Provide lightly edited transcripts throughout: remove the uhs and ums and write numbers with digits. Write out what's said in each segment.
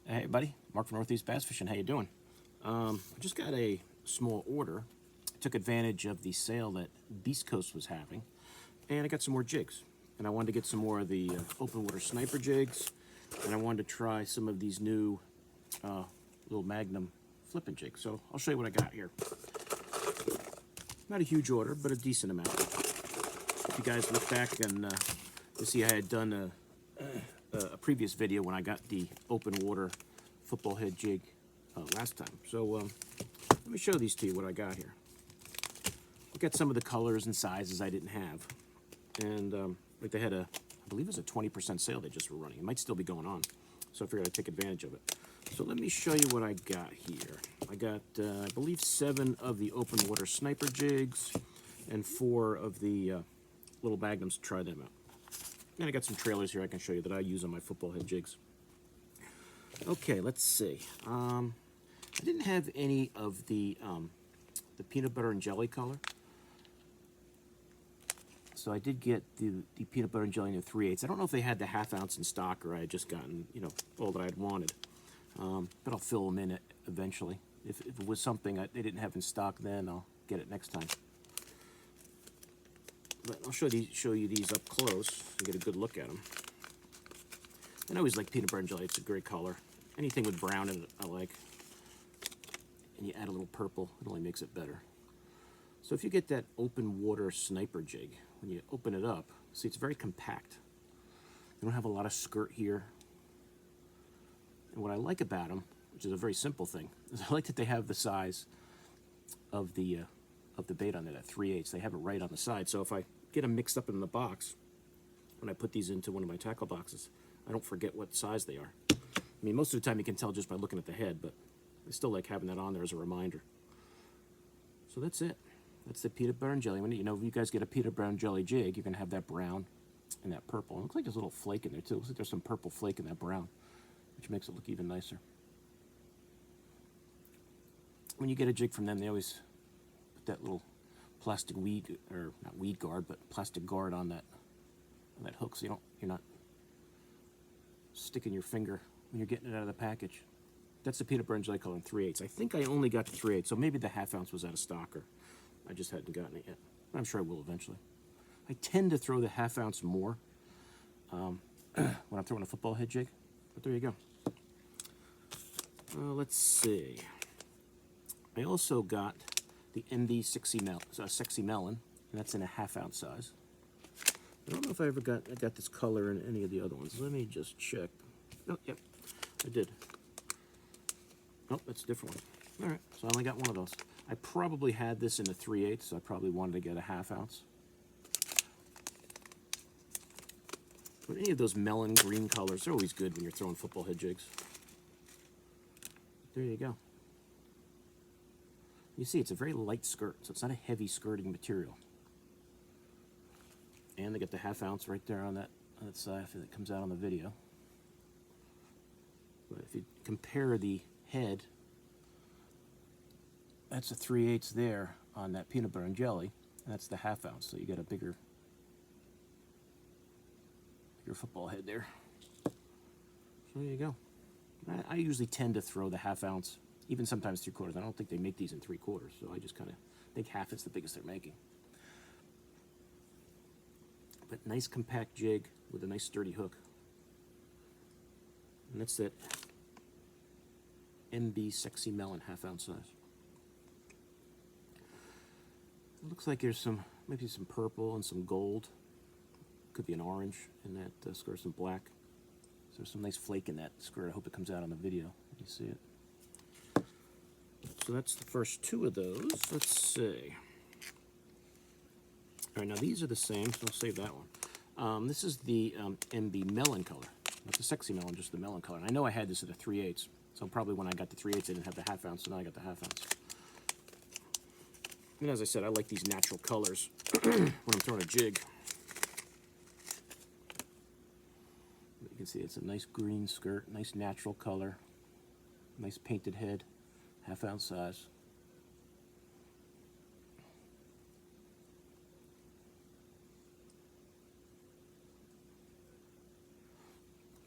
Hey buddy, Mark from Northeast Bass Fishing. How you doing? I just got a small order. I took advantage of the sale that Beast Coast was having, and I got some more jigs. And I wanted to get some more of the open water sniper jigs, and I wanted to try some of these new little Magnum flipping jigs. So I'll show you what I got here. Not a huge order, but a decent amount. If you guys look back and you see I had done a previous video when I got the open water football head jig last time. So let me show these to you what I got here. Look at some of the colors and sizes I didn't have. And like they had I believe it was a 20% sale they just were running. It might still be going on. So I figured I'd take advantage of it. So let me show you what I got here. I got, I believe, 7 of the open water sniper jigs and 4 of the little Magnums to try them out. And I got some trailers here I can show you that I use on my football head jigs. Okay, let's see. I didn't have any of the peanut butter and jelly color. So I did get the peanut butter and jelly in the 3/8. I don't know if they had the ½ ounce in stock or I had just gotten, you know, all that I'd wanted. But I'll fill them in it eventually. If it was something they didn't have in stock then, I'll get it next time. But I'll show you these up close and get a good look at them. And I always like peanut butter and jelly. It's a great color. Anything with brown in it, I like. And you add a little purple, it only makes it better. So if you get that open water sniper jig, when you open it up, see it's very compact. They don't have a lot of skirt here. And what I like about them, which is a very simple thing, is I like that they have the size of the bait on it at 3/8. They have it right on the side. So if I get them mixed up in the box, when I put these into one of my tackle boxes, I don't forget what size they are. I mean, most of the time you can tell just by looking at the head, but I still like having that on there as a reminder. So that's it. That's the peanut butter and jelly. When you you guys get a peanut butter and jelly jig, you're gonna have that brown and that purple. It looks like there's a little flake in there too. It looks like there's some purple flake in that brown, which makes it look even nicer. When you get a jig from them, they always put that little plastic weed, or not weed guard, but plastic guard on that hook, so you're not sticking your finger when you're getting it out of the package. That's the peanut butter and jelly color in 3/8. I think I only got the 3/8, so maybe the ½ ounce was out of stock, or I just hadn't gotten it yet. I'm sure I will eventually. I tend to throw the ½ ounce more when I'm throwing a football head jig, but there you go. Let's see. I also got the NV6 Melon, and that's in a ½ ounce size. I don't know if I got this color in any of the other ones. Let me just check. Oh, yep, I did. Oh, that's a different one. All right, so I only got one of those. I probably had this in a 3/8, so I probably wanted to get a ½ ounce. But any of those melon green colors, they're always good when you're throwing football head jigs. There you go. You see, it's a very light skirt, so it's not a heavy skirting material. And they get the ½ ounce right there on that side that comes out on the video. But if you compare the head, that's a 3/8 there on that peanut butter and jelly, and that's the ½ ounce, so you get a bigger football head there. So there you go. I usually tend to throw the ½ ounce, even sometimes 3/4. I don't think they make these in 3/4, so I just kind of think ½ is the biggest they're making. But nice compact jig with a nice sturdy hook. And that's that NV6 Melon ½ ounce size. It looks like there's maybe some purple and some gold. Could be an orange in that skirt, some black. So there's some nice flake in that skirt. I hope it comes out on the video. You see it. So that's the first 2 of those. Let's see. All right, now these are the same, so I'll save that one. This is the NB melon color. Not the sexy melon, just the melon color. And I know I had this at a 3/8, so probably when I got the 3/8, I didn't have the ½ ounce, so now I got the ½ ounce. And as I said, I like these natural colors when I'm throwing a jig. You can see it's a nice green skirt, nice natural color, nice painted head, ½ ounce size.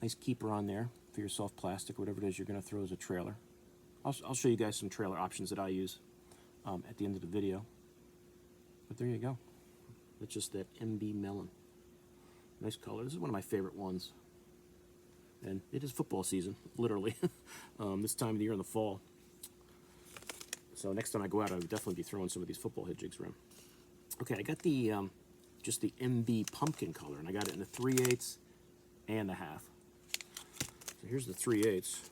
Nice keeper on there, for your soft plastic or whatever it is you're going to throw as a trailer. I'll show you guys some trailer options that I use at the end of the video. But there you go. That's just that NV Melon. Nice color. This is one of my favorite ones. And it is football season, literally, this time of the year in the fall. So next time I go out, I would definitely be throwing some of these football head jigs around. Okay, I got the just the NV pumpkin color, and I got it in the 3/8 and the half. So here's the 3/8.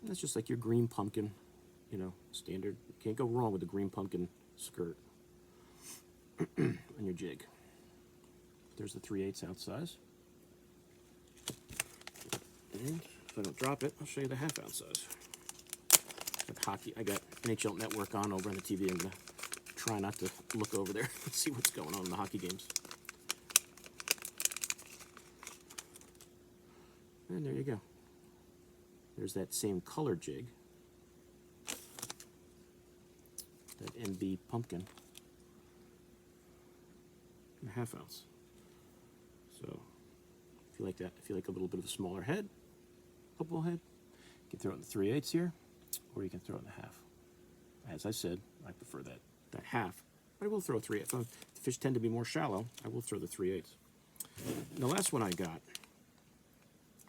That's just like your green pumpkin, you know, standard. You can't go wrong with the green pumpkin skirt on your jig. There's the 3/8 ounce size. And if I don't drop it, I'll show you the half ounce size. I got NHL Network on over on the TV. I'm going to try not to look over there and see what's going on in the hockey games. And there you go. There's that same color jig. That NV pumpkin. And a half ounce. So if you like that, if you like a little bit of a smaller head, football head, you can throw it in the 3/8 here, or you can throw it in the half. As I said, I prefer that half, but I will throw a 3/8. If the fish tend to be more shallow, I will throw the 3/8. And the last one I got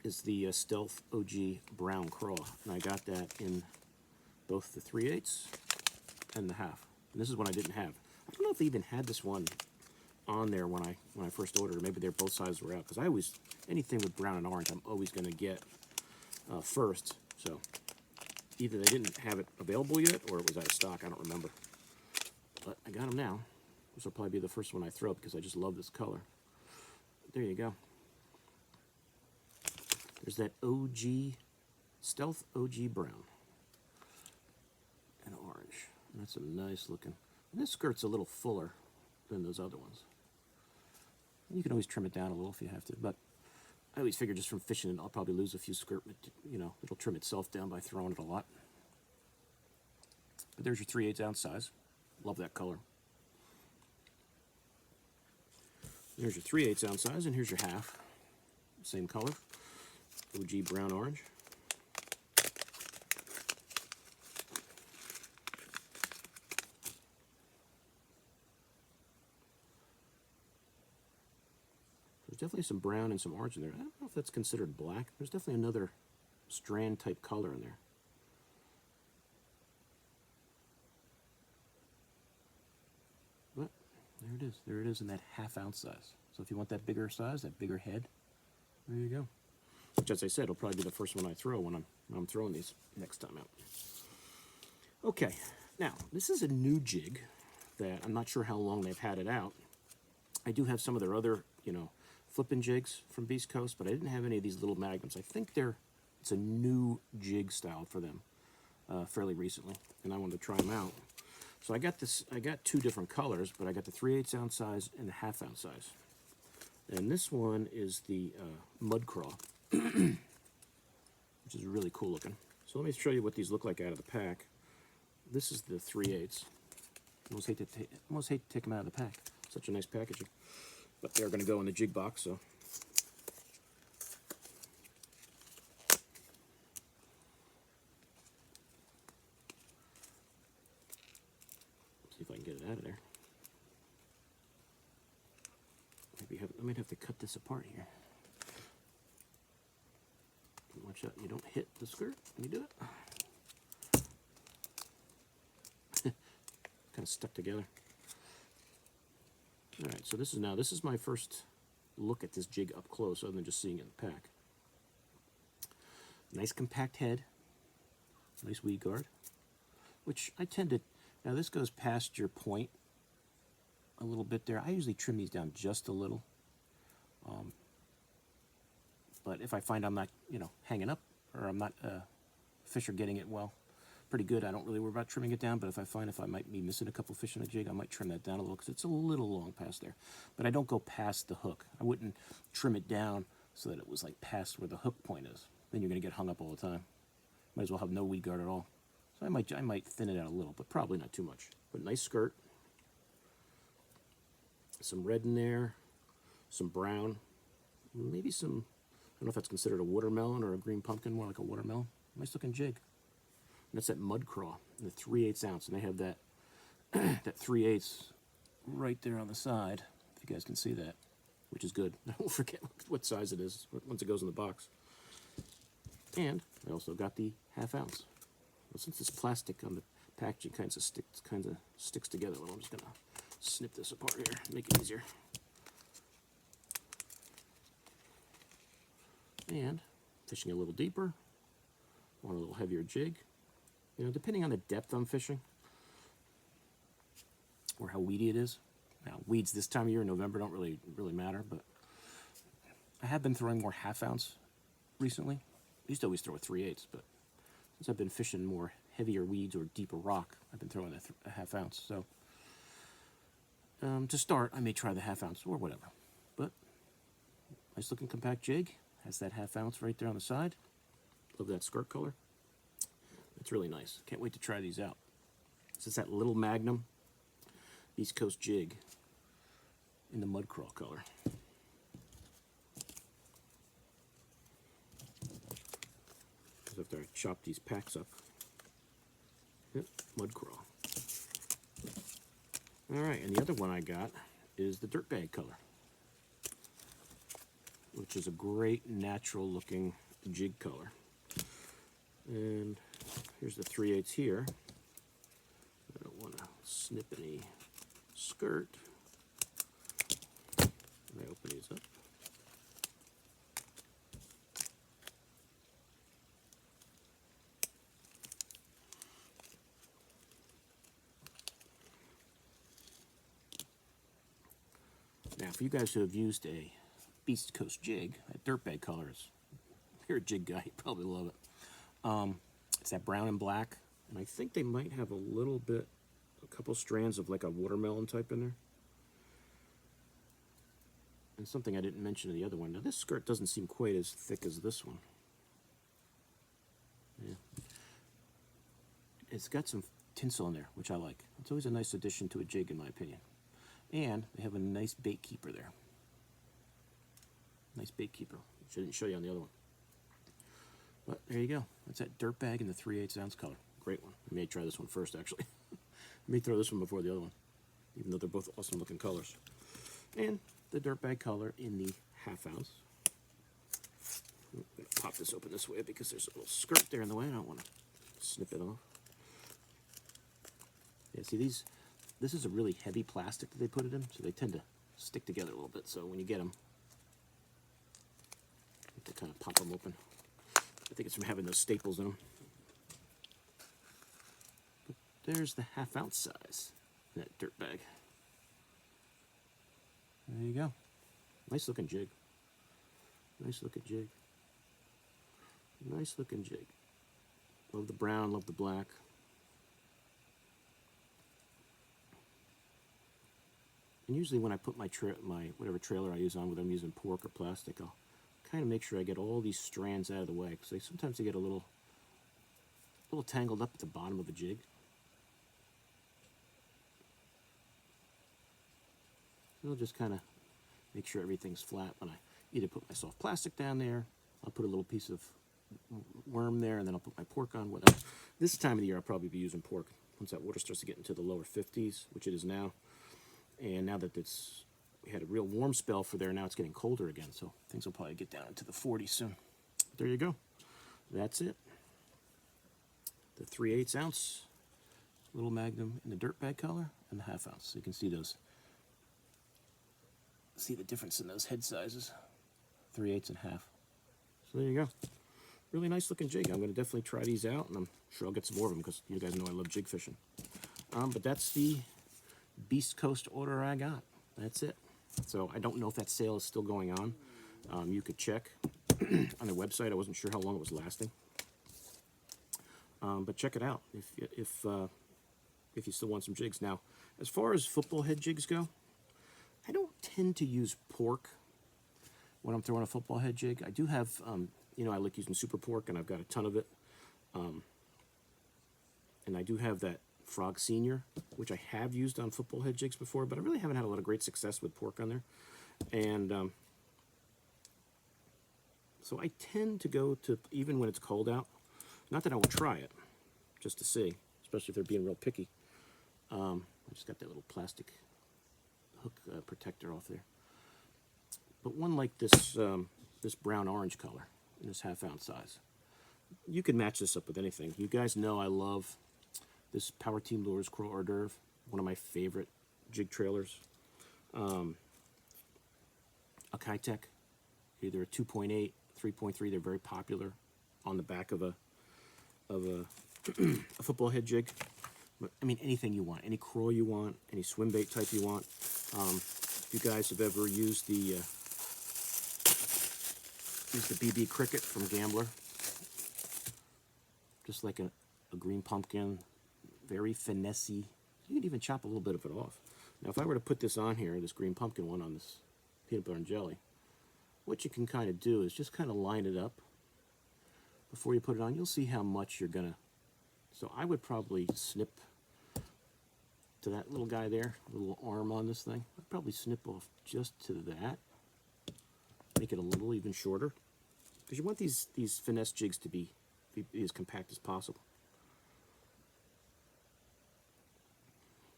is the Stealth OG Brown Craw, and I got that in both the 3/8 and the half. And this is one I didn't have. I don't know if they even had this one on there when I first ordered. Maybe they're both sizes were out, because I always, anything with brown and orange, I'm always going to get first. So either they didn't have it available yet, or it was out of stock. I don't remember. But I got them now. This will probably be the first one I throw, because I just love this color. But there you go. There's that OG, Stealth OG Brown and orange. And that's a nice looking. And this skirt's a little fuller than those other ones. And you can always trim it down a little if you have to, but I always figure just from fishing it, I'll probably lose a few skirt, you know, it'll trim itself down by throwing it a lot. But there's your 3/8 ounce size. Love that color. There's your 3/8 ounce size, and here's your half. Same color. OG brown orange. There's definitely some brown and some orange in there. I don't know if that's considered black. There's definitely another strand type color in there. But there it is. There it is in that half ounce size. So if you want that bigger size, that bigger head, there you go. Which, as I said, will probably be the first one I throw when I'm throwing these next time out. Okay, now this is a new jig that I'm not sure how long they've had it out. I do have some of their other, you know, flipping jigs from Beast Coast, but I didn't have any of these little magnums. I think it's a new jig style for them fairly recently, and I wanted to try them out. So I got two different colors, but I got the 3/8 ounce size and the half ounce size. And this one is the Mud Craw, which is really cool looking. So let me show you what these look like out of the pack. This is the 3/8. Almost hate to take them out of the pack. Such a nice packaging. But they're going to go in the jig box, so. See if I can get it out of there. I might have to cut this apart here. Watch out you don't hit the skirt when you do it. Kind of stuck together. Alright, so this is my first look at this jig up close, other than just seeing it in the pack. Nice compact head, nice weed guard, which I tend to, now this goes past your point a little bit there. I usually trim these down just a little, but if I find I'm not, you know, hanging up, or I'm not, fish are getting it well, pretty good, I don't really worry about trimming it down. But if I find I might be missing a couple fish in a jig, I might trim that down a little, because it's a little long past there. But I don't go past the hook. I wouldn't trim it down so that it was like past where the hook point is. Then you're going to get hung up all the time. Might as well have no weed guard at all. So I might thin it out a little, but probably not too much. but nice skirt. Some red in there, some brown, maybe some, I don't know if that's considered a watermelon or a green pumpkin, more like a watermelon. Nice looking jig. And that's that mud craw, the 3/8 ounce, and they have that that 3/8 right there on the side, if you guys can see that, which is good. I won't forget what size it is once it goes in the box. And I also got the 1/2 ounce. Well, since it's plastic on the packaging, kind of sticks together a little. I'm just gonna snip this apart here, make it easier. And fishing a little deeper, want a little heavier jig. You know, depending on the depth I'm fishing or how weedy it is. Now, weeds this time of year in November don't really matter, but I have been throwing more 1/2 ounce recently. I used to always throw a 3/8, but since I've been fishing more heavier weeds or deeper rock, I've been throwing a 1/2 ounce. So to start, I may try the 1/2 ounce or whatever. But nice looking compact jig. Has that 1/2 ounce right there on the side. Love that skirt color. It's really nice. Can't wait to try these out. So it's that little Magnum East Coast jig in the mud crawl color. After I chop these packs up. Yep, mud crawl. Alright, and the other one I got is the Dirtbag color, which is a great natural looking jig color. And here's the 3/8 here. I don't want to snip any skirt. I open these up. Now, for you guys who have used a East Coast jig, that Dirtbag color is, if you're a jig guy, you probably love it. It's that brown and black, and I think they might have a couple strands of like a watermelon type in there. And something I didn't mention in the other one. Now, this skirt doesn't seem quite as thick as this one. Yeah. It's got some tinsel in there, which I like. It's always a nice addition to a jig, in my opinion. And they have a nice bait keeper there. Nice bait keeper, which I didn't show you on the other one. But there you go. That's that Dirtbag in the 3/8 ounce color. Great one. I may try this one first, actually. I may throw this one before the other one, even though they're both awesome looking colors. And the Dirtbag color in the 1/2 ounce. I'm going to pop this open this way because there's a little skirt there in the way. I don't want to snip it off. Yeah, see these? This is a really heavy plastic that they put it in, so they tend to stick together a little bit. So when you get them, you have to kind of pop them open. I think it's from having those staples in them. But there's the 1/2 ounce size in that Dirtbag. There you go. Nice looking jig. Nice looking jig. Nice looking jig. Love the brown, love the black. And usually when I put my whatever trailer I use on, whether I'm using pork or plastic, I'll kind of make sure I get all these strands out of the way, because sometimes they get a little tangled up at the bottom of a jig. So I'll just kind of make sure everything's flat when I either put my soft plastic down there, I'll put a little piece of worm there, and then I'll put my pork on. Whatever. This time of the year I'll probably be using pork once that water starts to get into the lower 50s, which it is now. And now that we had a real warm spell for there, now it's getting colder again, so things will probably get down into the 40s soon. There you go. That's it. The 3/8 ounce little Magnum in the Dirtbag color and the 1/2 ounce. So you can see the difference in those head sizes. 3/8 and 1/2. So there you go. Really nice looking jig. I'm going to definitely try these out, and I'm sure I'll get some more of them because you guys know I love jig fishing. But that's the Beast Coast order I got. That's it. So I don't know if that sale is still going on. You could check on their website. I wasn't sure how long it was lasting. But check it out if you still want some jigs. Now, as far as football head jigs go, I don't tend to use pork when I'm throwing a football head jig. I do have, I like using super pork, and I've got a ton of it. And I do have that Frog Senior, which I have used on football head jigs before, but I really haven't had a lot of great success with pork on there. And so I tend to go to, even when it's cold out, not that I will try it, just to see, especially if they're being real picky. I just got that little plastic hook protector off there. But one like this, this brown-orange color in this half-ounce size. You can match this up with anything. You guys know I love this Power Team Lures Crawl Hors d'oeuvre, one of my favorite jig trailers. A Kitech, either a 2.8, 3.3. They're very popular on the back of a a football head jig. I mean, anything you want, any crawl you want, any swim bait type you want. If you guys have ever used the BB Cricket from Gambler, just like a green pumpkin, very finessey. You can even chop a little bit of it off. Now, if I were to put this on here, this green pumpkin one on this peanut butter and jelly, what you can kind of do is just kind of line it up before you put it on. You'll see how much you're gonna. So I would probably snip to that little guy there, little arm on this thing. I'd probably snip off just to that. Make it a little even shorter, because you want these finesse jigs to be as compact as possible.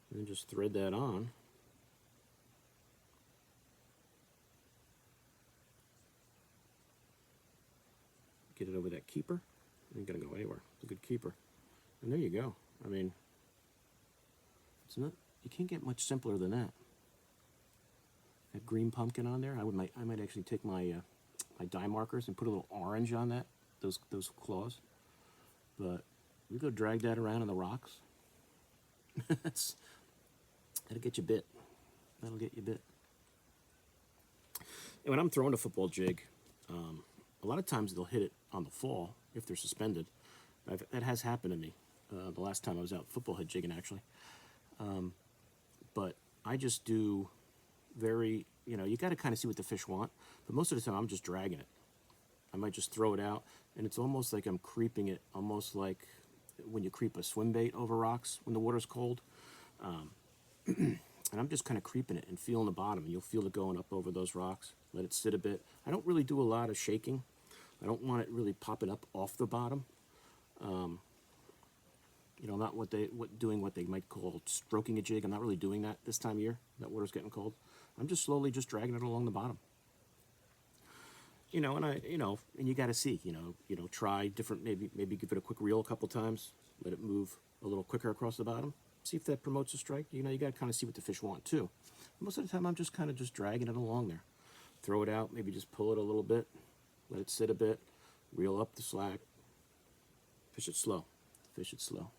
And then just thread that on. Get it over that keeper. It ain't gonna go anywhere. It's a good keeper. And there you go. I mean, it's not. You can't get much simpler than that. That green pumpkin on there. I might actually take my my die markers and put a little orange on that. Those claws. But we go drag that around in the rocks. That'll get you bit. That'll get you bit. And when I'm throwing a football jig, a lot of times they'll hit it on the fall if they're suspended. That has happened to me the last time I was out football head jigging, actually. But I just do very, you got to kind of see what the fish want. But most of the time I'm just dragging it. I might just throw it out, and it's almost like I'm creeping it, almost like when you creep a swim bait over rocks when the water's cold. And I'm just kind of creeping it and feeling the bottom, and you'll feel it going up over those rocks. Let it sit a bit. I don't really do a lot of shaking. I don't want it really popping up off the bottom. Not doing what they might call stroking a jig. I'm not really doing that this time of year. That water's getting cold. I'm just slowly just dragging it along the bottom. And you got to see, try different, maybe give it a quick reel a couple times, let it move a little quicker across the bottom. See if that promotes a strike. You got to kind of see what the fish want too. Most of the time I'm just kind of just dragging it along there. Throw it out, maybe just pull it a little bit, let it sit a bit, reel up the slack, fish it slow, fish it slow.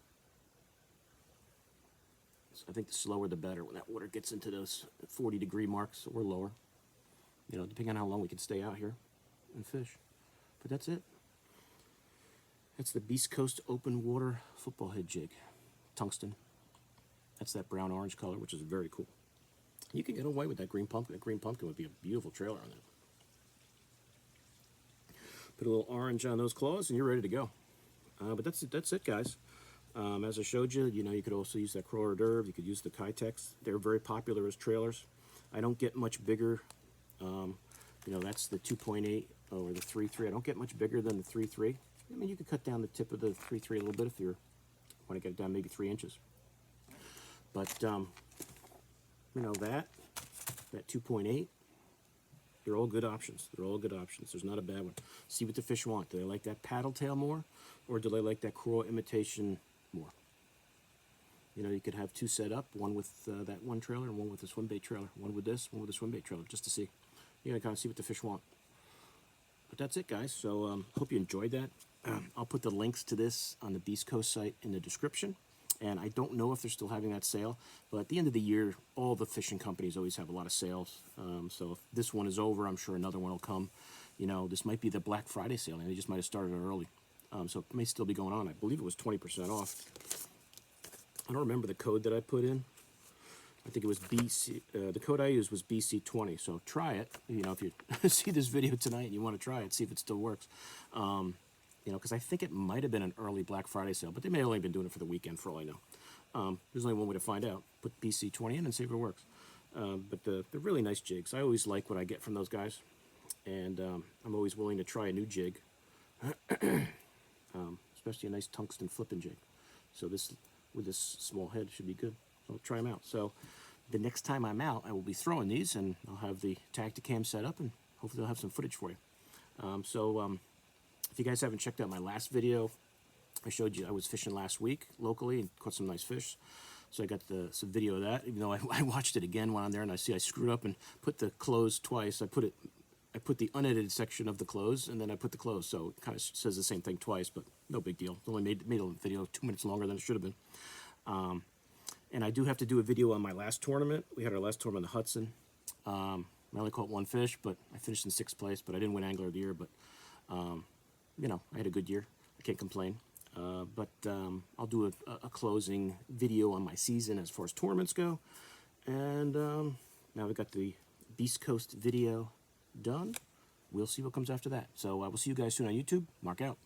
So I think the slower the better when that water gets into those 40-degree marks or lower, depending on how long we can stay out here and fish. But that's it. That's the Beast Coast Open Water Football Head Jig, tungsten. That's that brown-orange color, which is very cool. You can get away with that green pumpkin. That green pumpkin would be a beautiful trailer on that. Put a little orange on those claws, and you're ready to go. But that's it, guys. As I showed you, you could also use that Crawl Hors d'oeuvre. You could use the Kitechs. They're very popular as trailers. I don't get much bigger. That's the 2.8 or the 3.3. I don't get much bigger than the 3.3. I mean, you could cut down the tip of the 3.3 a little bit if you want to get it down maybe 3 inches. But, that 2.8, they're all good options. They're all good options. There's not a bad one. See what the fish want. Do they like that paddle tail more, or do they like that crawl imitation more? You could have two set up, one with that one trailer and one with the swim bait trailer. One with this, one with the swim bait trailer, just to see. Kind of see what the fish want. But that's it, guys. So hope you enjoyed that. I'll put the links to this on the Beast Coast site in the description. And I don't know if they're still having that sale, but at the end of the year, all the fishing companies always have a lot of sales. So if this one is over, I'm sure another one will come. This might be the Black Friday sale, and they just might have started it early. So it may still be going on. I believe it was 20% off. I don't remember the code that I put in. I think it was BC. The code I used was BC20. So try it. If you see this video tonight and you want to try it, see if it still works. Because I think it might have been an early Black Friday sale, but they may have only been doing it for the weekend for all I know. There's only one way to find out. Put BC20 in and see if it works. But they're really nice jigs. I always like what I get from those guys, and I'm always willing to try a new jig, especially a nice tungsten flipping jig. So this, with this small head, should be good. So I'll try them out. So the next time I'm out, I will be throwing these, and I'll have the Tacticam set up, and hopefully I'll have some footage for you. If you guys haven't checked out my last video, I showed you I was fishing last week locally and caught some nice fish. So I got some video of that, even though I watched it again, went on there, and I see I screwed up and put the close twice. I put the unedited section of the close, and then I put the close. So it kind of says the same thing twice, but no big deal. It only made a video 2 minutes longer than it should have been. And I do have to do a video on my last tournament. We had our last tournament in the Hudson. I only caught one fish, but I finished in 6th place, but I didn't win Angler of the Year. But, you know, I had a good year. I can't complain. I'll do a closing video on my season as far as tournaments go. And now we've got the Beast Coast video done. We'll see what comes after that. So I will see you guys soon on YouTube. Mark out.